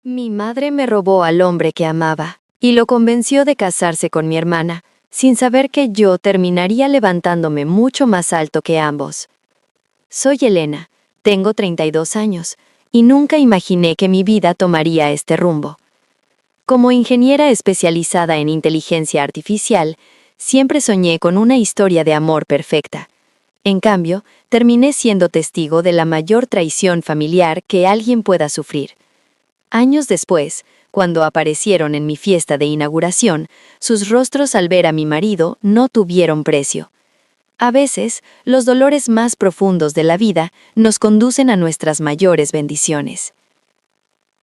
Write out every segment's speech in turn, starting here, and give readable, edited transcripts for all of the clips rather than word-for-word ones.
Mi madre me robó al hombre que amaba y lo convenció de casarse con mi hermana, sin saber que yo terminaría levantándome mucho más alto que ambos. Soy Elena, tengo 32 años, y nunca imaginé que mi vida tomaría este rumbo. Como ingeniera especializada en inteligencia artificial, siempre soñé con una historia de amor perfecta. En cambio, terminé siendo testigo de la mayor traición familiar que alguien pueda sufrir. Años después, cuando aparecieron en mi fiesta de inauguración, sus rostros al ver a mi marido no tuvieron precio. A veces, los dolores más profundos de la vida nos conducen a nuestras mayores bendiciones.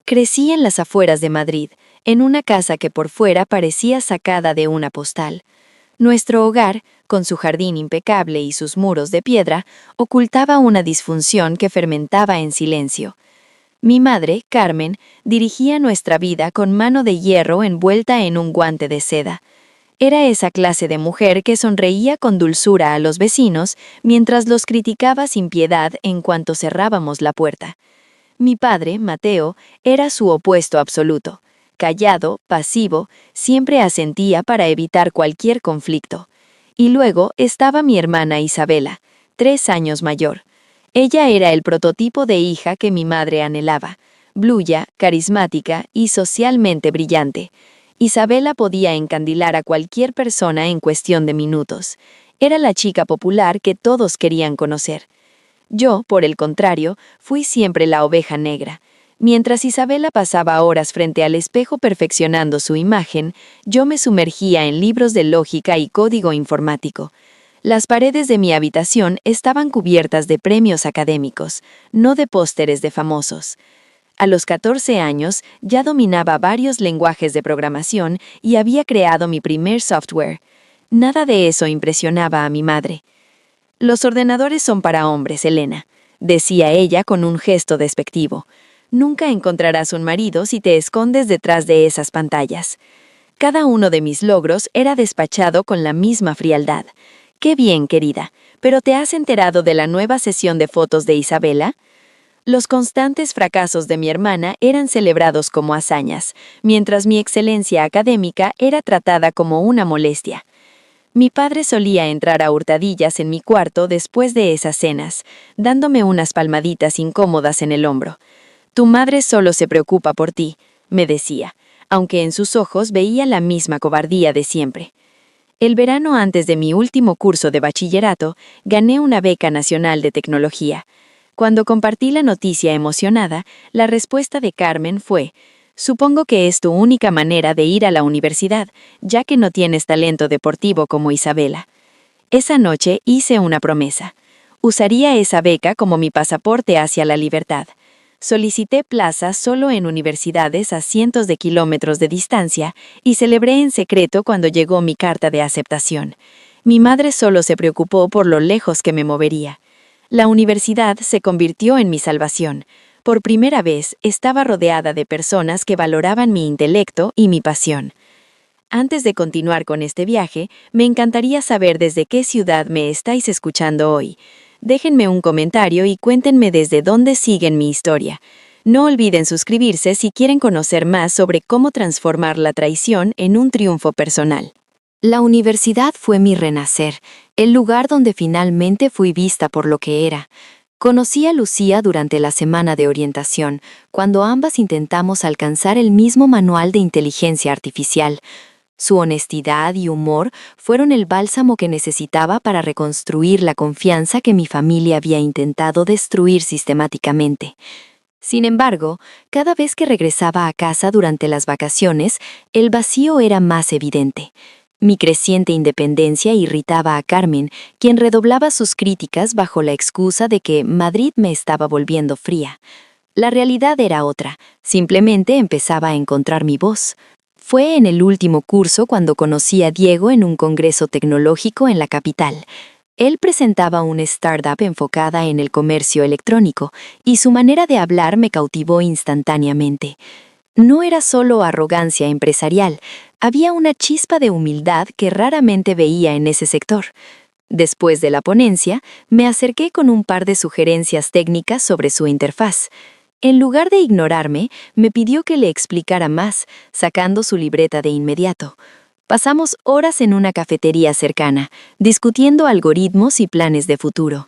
Crecí en las afueras de Madrid, en una casa que por fuera parecía sacada de una postal. Nuestro hogar, con su jardín impecable y sus muros de piedra, ocultaba una disfunción que fermentaba en silencio. Mi madre, Carmen, dirigía nuestra vida con mano de hierro envuelta en un guante de seda. Era esa clase de mujer que sonreía con dulzura a los vecinos mientras los criticaba sin piedad en cuanto cerrábamos la puerta. Mi padre, Mateo, era su opuesto absoluto. Callado, pasivo, siempre asentía para evitar cualquier conflicto. Y luego estaba mi hermana Isabela, 3 años mayor. Ella era el prototipo de hija que mi madre anhelaba, bluya, carismática y socialmente brillante. Isabela podía encandilar a cualquier persona en cuestión de minutos. Era la chica popular que todos querían conocer. Yo, por el contrario, fui siempre la oveja negra. Mientras Isabela pasaba horas frente al espejo perfeccionando su imagen, yo me sumergía en libros de lógica y código informático. Las paredes de mi habitación estaban cubiertas de premios académicos, no de pósteres de famosos. A los 14 años ya dominaba varios lenguajes de programación y había creado mi primer software. Nada de eso impresionaba a mi madre. «Los ordenadores son para hombres, Elena», decía ella con un gesto despectivo. «Nunca encontrarás un marido si te escondes detrás de esas pantallas». Cada uno de mis logros era despachado con la misma frialdad. «Qué bien, querida, pero ¿te has enterado de la nueva sesión de fotos de Isabela?» Los constantes fracasos de mi hermana eran celebrados como hazañas, mientras mi excelencia académica era tratada como una molestia. Mi padre solía entrar a hurtadillas en mi cuarto después de esas cenas, dándome unas palmaditas incómodas en el hombro. «Tu madre solo se preocupa por ti», me decía, aunque en sus ojos veía la misma cobardía de siempre. El verano antes de mi último curso de bachillerato, gané una beca nacional de tecnología. Cuando compartí la noticia emocionada, la respuesta de Carmen fue: «Supongo que es tu única manera de ir a la universidad, ya que no tienes talento deportivo como Isabela». Esa noche hice una promesa. Usaría esa beca como mi pasaporte hacia la libertad. Solicité plaza solo en universidades a cientos de kilómetros de distancia y celebré en secreto cuando llegó mi carta de aceptación. Mi madre solo se preocupó por lo lejos que me movería. La universidad se convirtió en mi salvación. Por primera vez estaba rodeada de personas que valoraban mi intelecto y mi pasión. Antes de continuar con este viaje, me encantaría saber desde qué ciudad me estáis escuchando hoy. Déjenme un comentario y cuéntenme desde dónde siguen mi historia. No olviden suscribirse si quieren conocer más sobre cómo transformar la traición en un triunfo personal. La universidad fue mi renacer, el lugar donde finalmente fui vista por lo que era. Conocí a Lucía durante la semana de orientación, cuando ambas intentamos alcanzar el mismo manual de inteligencia artificial. Su honestidad y humor fueron el bálsamo que necesitaba para reconstruir la confianza que mi familia había intentado destruir sistemáticamente. Sin embargo, cada vez que regresaba a casa durante las vacaciones, el vacío era más evidente. Mi creciente independencia irritaba a Carmen, quien redoblaba sus críticas bajo la excusa de que Madrid me estaba volviendo fría. La realidad era otra, simplemente empezaba a encontrar mi voz. Fue en el último curso cuando conocí a Diego en un congreso tecnológico en la capital. Él presentaba una startup enfocada en el comercio electrónico, y su manera de hablar me cautivó instantáneamente. No era solo arrogancia empresarial, había una chispa de humildad que raramente veía en ese sector. Después de la ponencia, me acerqué con un par de sugerencias técnicas sobre su interfaz. En lugar de ignorarme, me pidió que le explicara más, sacando su libreta de inmediato. Pasamos horas en una cafetería cercana, discutiendo algoritmos y planes de futuro.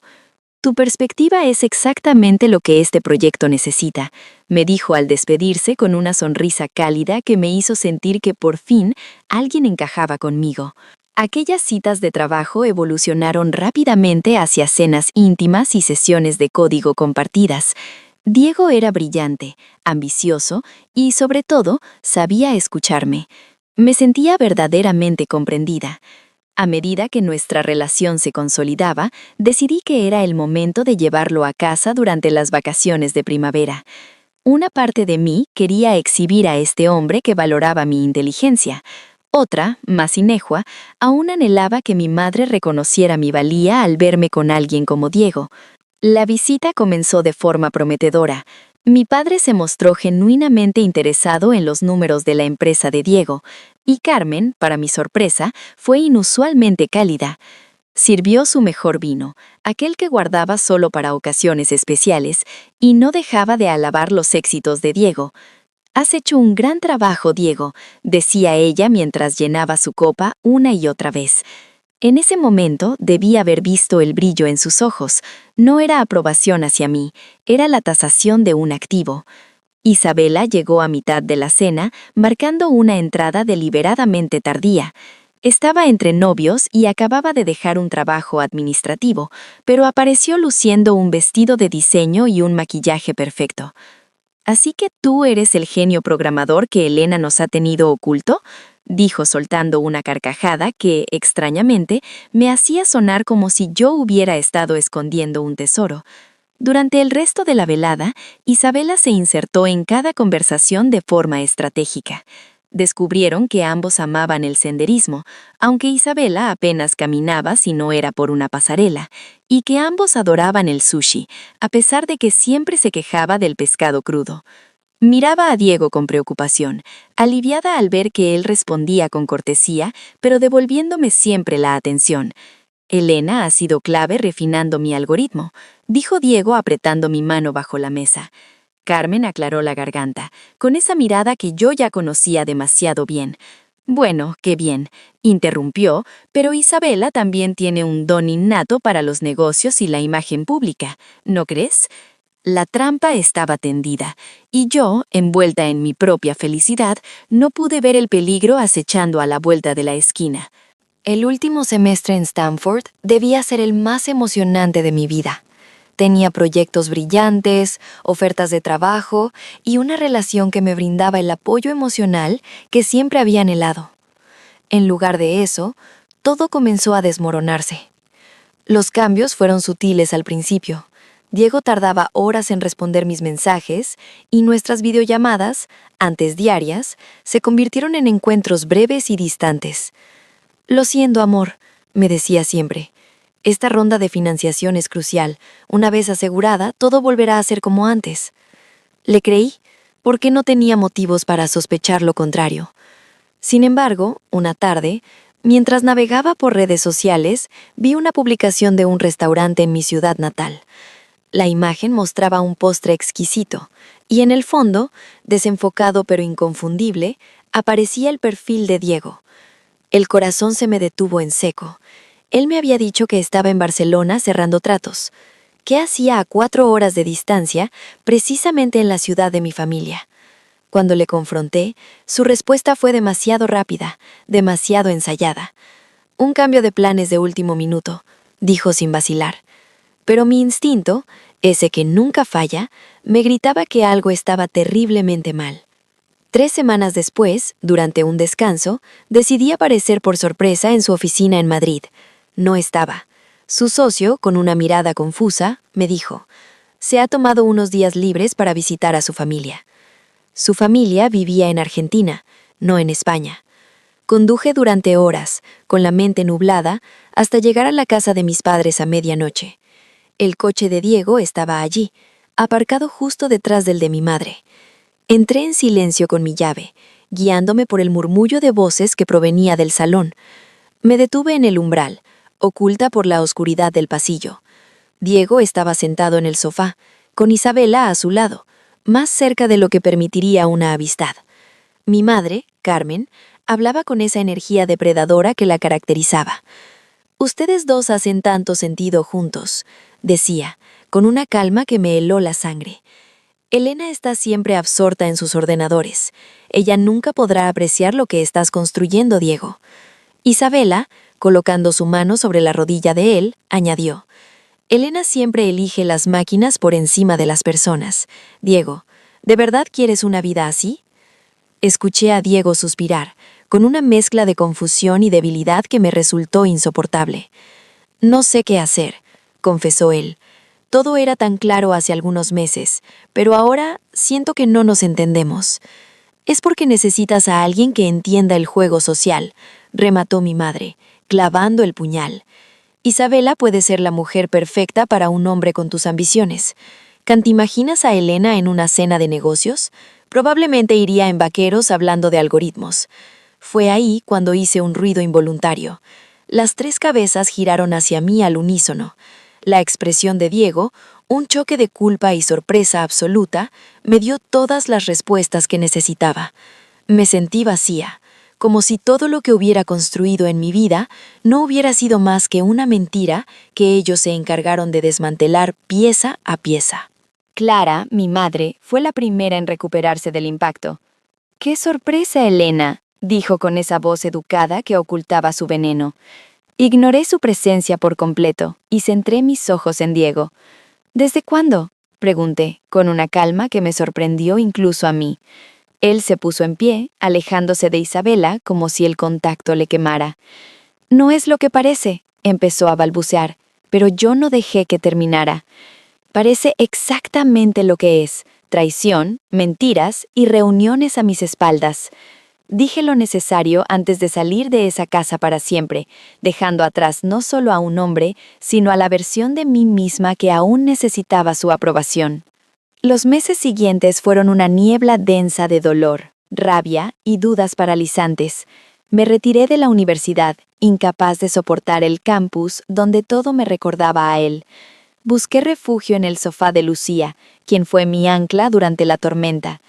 Tu perspectiva es exactamente lo que este proyecto necesita, me dijo al despedirse con una sonrisa cálida que me hizo sentir que por fin alguien encajaba conmigo. Aquellas citas de trabajo evolucionaron rápidamente hacia cenas íntimas y sesiones de código compartidas. Diego era brillante, ambicioso y, sobre todo, sabía escucharme. Me sentía verdaderamente comprendida. A medida que nuestra relación se consolidaba, decidí que era el momento de llevarlo a casa durante las vacaciones de primavera. Una parte de mí quería exhibir a este hombre que valoraba mi inteligencia. Otra, más inejua, aún anhelaba que mi madre reconociera mi valía al verme con alguien como Diego. La visita comenzó de forma prometedora. Mi padre se mostró genuinamente interesado en los números de la empresa de Diego, y Carmen, para mi sorpresa, fue inusualmente cálida. Sirvió su mejor vino, aquel que guardaba solo para ocasiones especiales, y no dejaba de alabar los éxitos de Diego. «Has hecho un gran trabajo, Diego», decía ella mientras llenaba su copa una y otra vez. En ese momento debí haber visto el brillo en sus ojos. No era aprobación hacia mí, era la tasación de un activo. Isabela llegó a mitad de la cena, marcando una entrada deliberadamente tardía. Estaba entre novios y acababa de dejar un trabajo administrativo, pero apareció luciendo un vestido de diseño y un maquillaje perfecto. «¿Así que tú eres el genio programador que Elena nos ha tenido oculto?», dijo soltando una carcajada que, extrañamente, me hacía sonar como si yo hubiera estado escondiendo un tesoro. Durante el resto de la velada, Isabela se insertó en cada conversación de forma estratégica. Descubrieron que ambos amaban el senderismo, aunque Isabela apenas caminaba si no era por una pasarela, y que ambos adoraban el sushi, a pesar de que siempre se quejaba del pescado crudo. Miraba a Diego con preocupación, aliviada al ver que él respondía con cortesía, pero devolviéndome siempre la atención. «Elena ha sido clave refinando mi algoritmo», dijo Diego apretando mi mano bajo la mesa. Carmen aclaró la garganta, con esa mirada que yo ya conocía demasiado bien. «Bueno, qué bien», interrumpió, «pero Isabela también tiene un don innato para los negocios y la imagen pública, ¿no crees?». La trampa estaba tendida, y yo, envuelta en mi propia felicidad, no pude ver el peligro acechando a la vuelta de la esquina. El último semestre en Stanford debía ser el más emocionante de mi vida. Tenía proyectos brillantes, ofertas de trabajo y una relación que me brindaba el apoyo emocional que siempre había anhelado. En lugar de eso, todo comenzó a desmoronarse. Los cambios fueron sutiles al principio. Diego tardaba horas en responder mis mensajes y nuestras videollamadas, antes diarias, se convirtieron en encuentros breves y distantes. «Lo siento, amor», me decía siempre. «Esta ronda de financiación es crucial. Una vez asegurada, todo volverá a ser como antes». Le creí, porque no tenía motivos para sospechar lo contrario. Sin embargo, una tarde, mientras navegaba por redes sociales, vi una publicación de un restaurante en mi ciudad natal. La imagen mostraba un postre exquisito, y en el fondo, desenfocado pero inconfundible, aparecía el perfil de Diego. El corazón se me detuvo en seco. Él me había dicho que estaba en Barcelona cerrando tratos. ¿Qué hacía a 4 horas de distancia, precisamente en la ciudad de mi familia? Cuando le confronté, su respuesta fue demasiado rápida, demasiado ensayada. «Un cambio de planes de último minuto», dijo sin vacilar. Pero mi instinto, ese que nunca falla, me gritaba que algo estaba terriblemente mal. 3 semanas después, durante un descanso, decidí aparecer por sorpresa en su oficina en Madrid. No estaba. Su socio, con una mirada confusa, me dijo: «Se ha tomado unos días libres para visitar a su familia». Su familia vivía en Argentina, no en España. Conduje durante horas, con la mente nublada, hasta llegar a la casa de mis padres a medianoche. El coche de Diego estaba allí, aparcado justo detrás del de mi madre. Entré en silencio con mi llave, guiándome por el murmullo de voces que provenía del salón. Me detuve en el umbral, oculta por la oscuridad del pasillo. Diego estaba sentado en el sofá, con Isabela a su lado, más cerca de lo que permitiría una amistad. Mi madre, Carmen, hablaba con esa energía depredadora que la caracterizaba. «Ustedes dos hacen tanto sentido juntos», decía, con una calma que me heló la sangre. «Elena está siempre absorta en sus ordenadores. Ella nunca podrá apreciar lo que estás construyendo, Diego». Isabela, colocando su mano sobre la rodilla de él, añadió: «Elena siempre elige las máquinas por encima de las personas. Diego, ¿de verdad quieres una vida así?». Escuché a Diego suspirar, con una mezcla de confusión y debilidad que me resultó insoportable. «No sé qué hacer», confesó él. «Todo era tan claro hace algunos meses, pero ahora siento que no nos entendemos». «Es porque necesitas a alguien que entienda el juego social», remató mi madre, clavando el puñal. «Isabela puede ser la mujer perfecta para un hombre con tus ambiciones. ¿Te imaginas a Elena en una cena de negocios? Probablemente iría en vaqueros hablando de algoritmos». Fue ahí cuando hice un ruido involuntario. Las tres cabezas giraron hacia mí al unísono. La expresión de Diego, un choque de culpa y sorpresa absoluta, me dio todas las respuestas que necesitaba. Me sentí vacía, como si todo lo que hubiera construido en mi vida no hubiera sido más que una mentira que ellos se encargaron de desmantelar pieza a pieza. Clara, mi madre, fue la primera en recuperarse del impacto. «¡Qué sorpresa, Elena!», dijo con esa voz educada que ocultaba su veneno. Ignoré su presencia por completo y centré mis ojos en Diego. «¿Desde cuándo?», pregunté, con una calma que me sorprendió incluso a mí. Él se puso en pie, alejándose de Isabela como si el contacto le quemara. «No es lo que parece», empezó a balbucear, pero yo no dejé que terminara. «Parece exactamente lo que es: traición, mentiras y reuniones a mis espaldas». Dije lo necesario antes de salir de esa casa para siempre, dejando atrás no solo a un hombre, sino a la versión de mí misma que aún necesitaba su aprobación. Los meses siguientes fueron una niebla densa de dolor, rabia y dudas paralizantes. Me retiré de la universidad, incapaz de soportar el campus donde todo me recordaba a él. Busqué refugio en el sofá de Lucía, quien fue mi ancla durante la tormenta.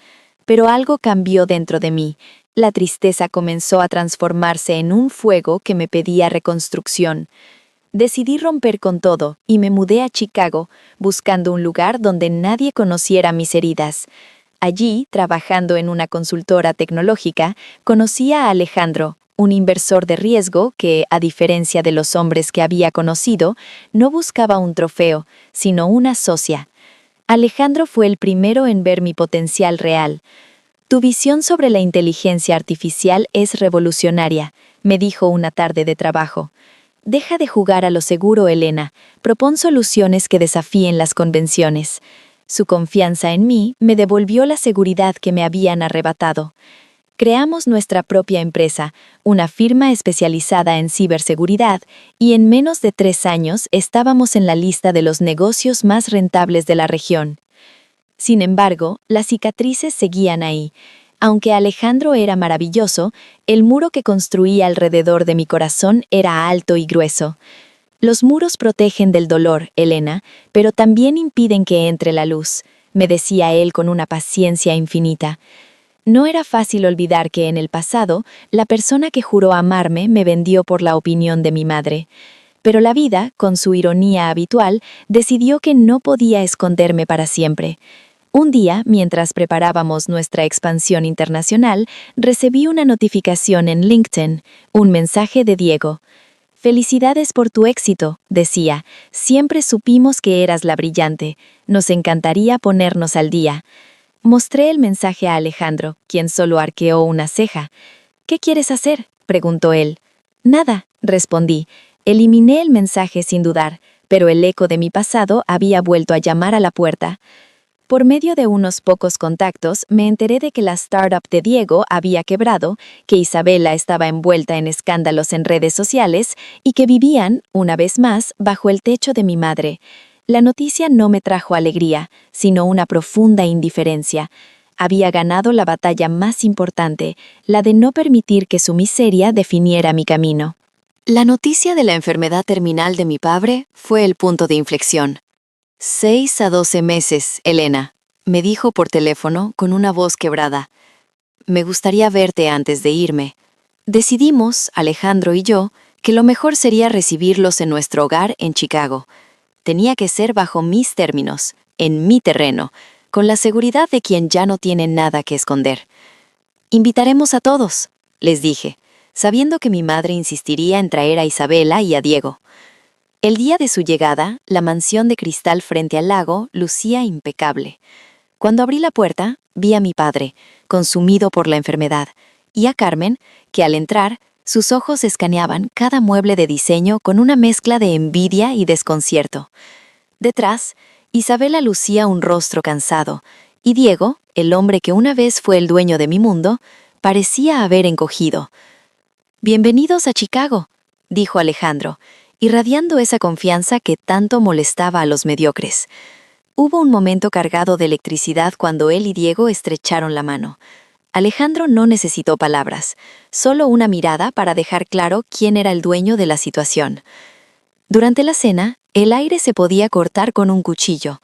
Pero algo cambió dentro de mí. La tristeza comenzó a transformarse en un fuego que me pedía reconstrucción. Decidí romper con todo y me mudé a Chicago, buscando un lugar donde nadie conociera mis heridas. Allí, trabajando en una consultora tecnológica, conocí a Alejandro, un inversor de riesgo que, a diferencia de los hombres que había conocido, no buscaba un trofeo, sino una socia. Alejandro fue el primero en ver mi potencial real. «Tu visión sobre la inteligencia artificial es revolucionaria», me dijo una tarde de trabajo. «Deja de jugar a lo seguro, Elena. Propón soluciones que desafíen las convenciones». Su confianza en mí me devolvió la seguridad que me habían arrebatado. Creamos nuestra propia empresa, una firma especializada en ciberseguridad, y en menos de 3 años estábamos en la lista de los negocios más rentables de la región. Sin embargo, las cicatrices seguían ahí. Aunque Alejandro era maravilloso, el muro que construía alrededor de mi corazón era alto y grueso. «Los muros protegen del dolor, Elena, pero también impiden que entre la luz», me decía él con una paciencia infinita. No era fácil olvidar que en el pasado, la persona que juró amarme me vendió por la opinión de mi madre. Pero la vida, con su ironía habitual, decidió que no podía esconderme para siempre. Un día, mientras preparábamos nuestra expansión internacional, recibí una notificación en LinkedIn, un mensaje de Diego. «Felicidades por tu éxito», decía. «Siempre supimos que eras la brillante. Nos encantaría ponernos al día». Mostré el mensaje a Alejandro, quien solo arqueó una ceja. «¿Qué quieres hacer?», preguntó él. «Nada», respondí. Eliminé el mensaje sin dudar, pero el eco de mi pasado había vuelto a llamar a la puerta. Por medio de unos pocos contactos, me enteré de que la startup de Diego había quebrado, que Isabela estaba envuelta en escándalos en redes sociales y que vivían, una vez más, bajo el techo de mi madre. La noticia no me trajo alegría, sino una profunda indiferencia. Había ganado la batalla más importante, la de no permitir que su miseria definiera mi camino. La noticia de la enfermedad terminal de mi padre fue el punto de inflexión. 6 a 12 meses, Elena, me dijo por teléfono con una voz quebrada. Me gustaría verte antes de irme. Decidimos, Alejandro y yo, que lo mejor sería recibirlos en nuestro hogar en Chicago. Tenía que ser bajo mis términos, en mi terreno, con la seguridad de quien ya no tiene nada que esconder. Invitaremos a todos, les dije, sabiendo que mi madre insistiría en traer a Isabela y a Diego. El día de su llegada, la mansión de cristal frente al lago lucía impecable. Cuando abrí la puerta, vi a mi padre, consumido por la enfermedad, y a Carmen, que al entrar, sus ojos escaneaban cada mueble de diseño con una mezcla de envidia y desconcierto. Detrás, Isabela lucía un rostro cansado, y Diego, el hombre que una vez fue el dueño de mi mundo, parecía haber encogido. «Bienvenidos a Chicago», dijo Alejandro, irradiando esa confianza que tanto molestaba a los mediocres. Hubo un momento cargado de electricidad cuando él y Diego estrecharon la mano. Alejandro no necesitó palabras, solo una mirada para dejar claro quién era el dueño de la situación. Durante la cena, el aire se podía cortar con un cuchillo.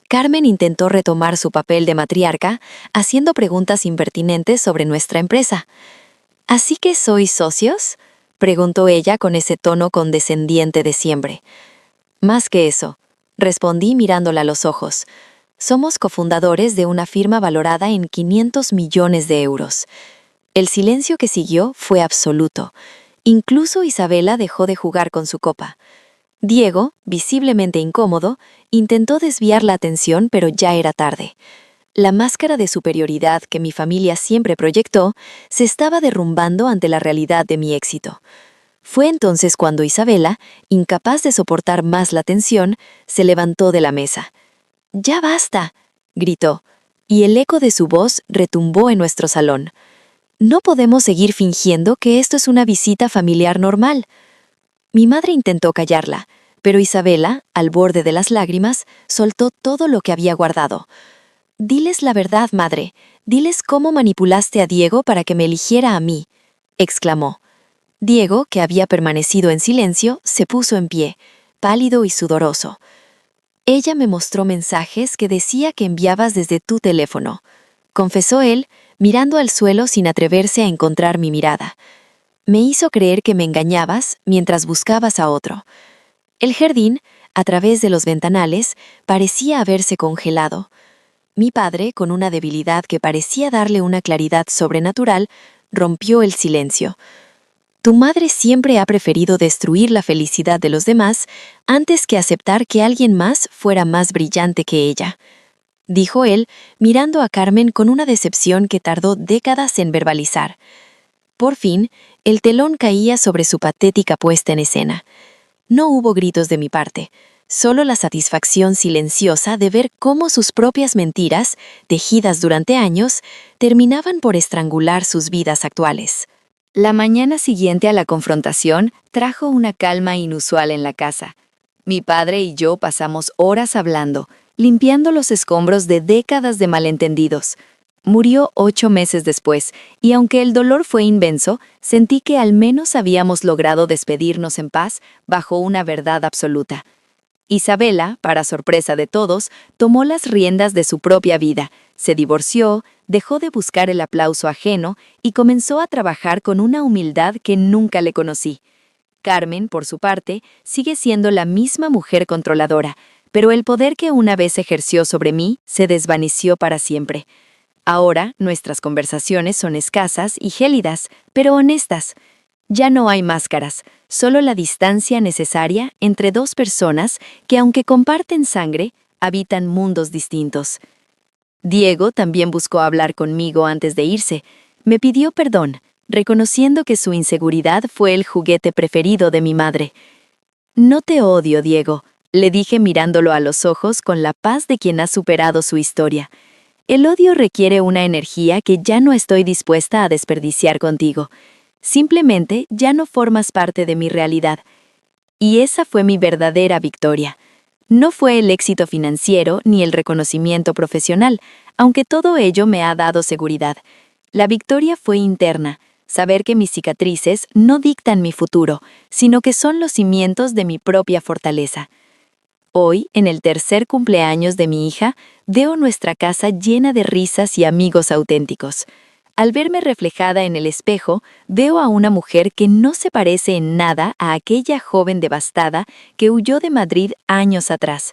Carmen intentó retomar su papel de matriarca, haciendo preguntas impertinentes sobre nuestra empresa. «¿Así que sois socios?», preguntó ella con ese tono condescendiente de siempre. «Más que eso», respondí mirándola a los ojos. «Somos cofundadores de una firma valorada en 500 millones de euros». El silencio que siguió fue absoluto. Incluso Isabela dejó de jugar con su copa. Diego, visiblemente incómodo, intentó desviar la atención, pero ya era tarde. La máscara de superioridad que mi familia siempre proyectó se estaba derrumbando ante la realidad de mi éxito. Fue entonces cuando Isabela, incapaz de soportar más la tensión, se levantó de la mesa. «¡Ya basta!», gritó, y el eco de su voz retumbó en nuestro salón. «No podemos seguir fingiendo que esto es una visita familiar normal». Mi madre intentó callarla, pero Isabela, al borde de las lágrimas, soltó todo lo que había guardado. «Diles la verdad, madre. Diles cómo manipulaste a Diego para que me eligiera a mí», exclamó. Diego, que había permanecido en silencio, se puso en pie, pálido y sudoroso. «Ella me mostró mensajes que decía que enviabas desde tu teléfono», confesó él, mirando al suelo sin atreverse a encontrar mi mirada. «Me hizo creer que me engañabas mientras buscabas a otro». El jardín, a través de los ventanales, parecía haberse congelado. Mi padre, con una debilidad que parecía darle una claridad sobrenatural, rompió el silencio. «Tu madre siempre ha preferido destruir la felicidad de los demás antes que aceptar que alguien más fuera más brillante que ella», dijo él, mirando a Carmen con una decepción que tardó décadas en verbalizar. Por fin, el telón caía sobre su patética puesta en escena. No hubo gritos de mi parte, solo la satisfacción silenciosa de ver cómo sus propias mentiras, tejidas durante años, terminaban por estrangular sus vidas actuales. La mañana siguiente a la confrontación trajo una calma inusual en la casa. Mi padre y yo pasamos horas hablando, limpiando los escombros de décadas de malentendidos. Murió 8 meses después, y aunque el dolor fue inmenso, sentí que al menos habíamos logrado despedirnos en paz bajo una verdad absoluta. Isabela, para sorpresa de todos, tomó las riendas de su propia vida, se divorció, dejó de buscar el aplauso ajeno y comenzó a trabajar con una humildad que nunca le conocí. Carmen, por su parte, sigue siendo la misma mujer controladora, pero el poder que una vez ejerció sobre mí se desvaneció para siempre. Ahora, nuestras conversaciones son escasas y gélidas, pero honestas. Ya no hay máscaras, solo la distancia necesaria entre dos personas que, aunque comparten sangre, habitan mundos distintos. Diego también buscó hablar conmigo antes de irse. Me pidió perdón, reconociendo que su inseguridad fue el juguete preferido de mi madre. «No te odio, Diego», le dije mirándolo a los ojos con la paz de quien ha superado su historia. «El odio requiere una energía que ya no estoy dispuesta a desperdiciar contigo. Simplemente ya no formas parte de mi realidad». Y esa fue mi verdadera victoria. No fue el éxito financiero ni el reconocimiento profesional, aunque todo ello me ha dado seguridad. La victoria fue interna, saber que mis cicatrices no dictan mi futuro, sino que son los cimientos de mi propia fortaleza. Hoy, en el tercer cumpleaños de mi hija, veo nuestra casa llena de risas y amigos auténticos. Al verme reflejada en el espejo, veo a una mujer que no se parece en nada a aquella joven devastada que huyó de Madrid años atrás.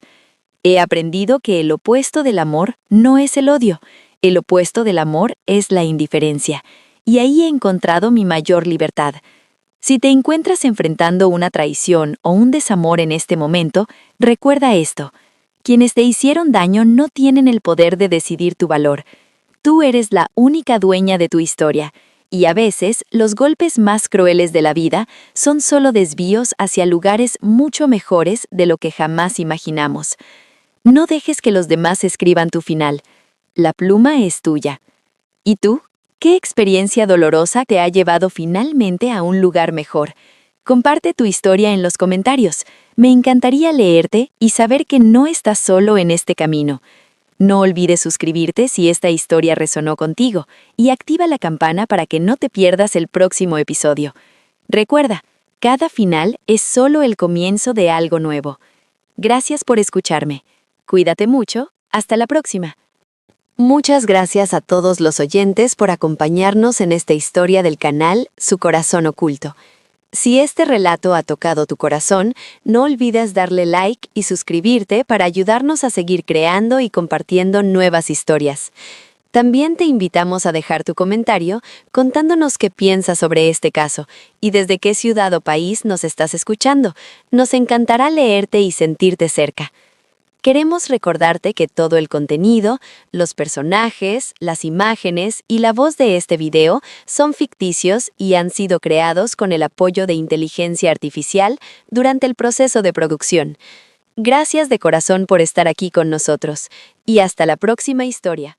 He aprendido que el opuesto del amor no es el odio, el opuesto del amor es la indiferencia, y ahí he encontrado mi mayor libertad. Si te encuentras enfrentando una traición o un desamor en este momento, recuerda esto: quienes te hicieron daño no tienen el poder de decidir tu valor. Tú eres la única dueña de tu historia, y a veces los golpes más crueles de la vida son solo desvíos hacia lugares mucho mejores de lo que jamás imaginamos. No dejes que los demás escriban tu final. La pluma es tuya. ¿Y tú? ¿Qué experiencia dolorosa te ha llevado finalmente a un lugar mejor? Comparte tu historia en los comentarios. Me encantaría leerte y saber que no estás solo en este camino. No olvides suscribirte si esta historia resonó contigo y activa la campana para que no te pierdas el próximo episodio. Recuerda, cada final es solo el comienzo de algo nuevo. Gracias por escucharme. Cuídate mucho. Hasta la próxima. Muchas gracias a todos los oyentes por acompañarnos en esta historia del canal Su Corazón Oculto. Si este relato ha tocado tu corazón, no olvides darle like y suscribirte para ayudarnos a seguir creando y compartiendo nuevas historias. También te invitamos a dejar tu comentario contándonos qué piensas sobre este caso y desde qué ciudad o país nos estás escuchando. Nos encantará leerte y sentirte cerca. Queremos recordarte que todo el contenido, los personajes, las imágenes y la voz de este video son ficticios y han sido creados con el apoyo de inteligencia artificial durante el proceso de producción. Gracias de corazón por estar aquí con nosotros y hasta la próxima historia.